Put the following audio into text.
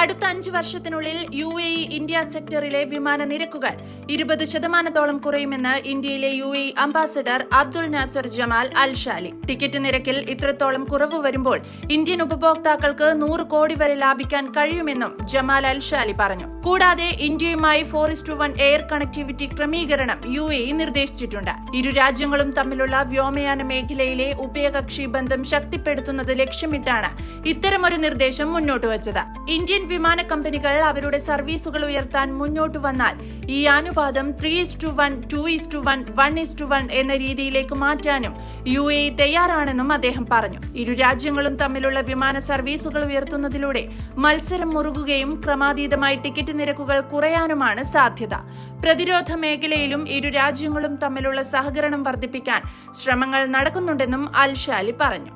അടുത്ത 5 വർഷത്തിനുള്ളിൽ UAE India സെക്ടറിലെ വിമാന നിരക്കുകൾ 20% കുറയുമെന്ന് ഇന്ത്യയിലെ UAE ambassador Abdul Nasser Jamal Al Shali. Ticket നിരക്കിൽ ഇത്രത്തോളം കുറവ് വരുമ്പോൾ ഇന്ത്യൻ ഉപഭോക്താക്കൾക്ക് 100 കോടി വരെ ലാഭിക്കാൻ കഴിയുമെന്നും ജമാൽ അൽ ഷാലി പറഞ്ഞു. കൂടാതെ ഇന്ത്യയുമായി 4:1 എയർ കണക്ടിവിറ്റി ക്രമീകരണം UAE നിർദ്ദേശിച്ചിട്ടുണ്ട്. ഇരു രാജ്യങ്ങളും തമ്മിലുള്ള വ്യോമയാന മേഖലയിലെ ഉഭയകക്ഷി ബന്ധം ശക്തിപ്പെടുത്തുന്നത് ലക്ഷ്യമിട്ടാണ് ഇത്തരമൊരു നിർദ്ദേശം മുന്നോട്ട് വച്ചത്. ഇന്ത്യൻ വിമാന കമ്പനികൾ അവരുടെ സർവീസുകൾ ഉയർത്താൻ മുന്നോട്ട് വന്നാൽ ഈ അനുപാതം 3:1, 2:1, 1:1 എന്ന രീതിയിലേക്ക് മാറ്റാനും UAE തയ്യാറാണെന്നും അദ്ദേഹം പറഞ്ഞു. ഇരു രാജ്യങ്ങളും തമ്മിലുള്ള വിമാന സർവീസുകൾ ഉയർത്തുന്നതിലൂടെ മത്സരം മുറുകുകയും ക്രമാതീതമായി ടിക്കറ്റ് നിരക്കുകൾ കുറയാനുമാണ് സാധ്യത. പ്രതിരോധ മേഖലയിലും ഇരു രാജ്യങ്ങളും തമ്മിലുള്ള സഹകരണം വർദ്ധിപ്പിക്കാൻ ശ്രമങ്ങൾ നടക്കുന്നുണ്ടെന്നും അൽ ഷാലി പറഞ്ഞു.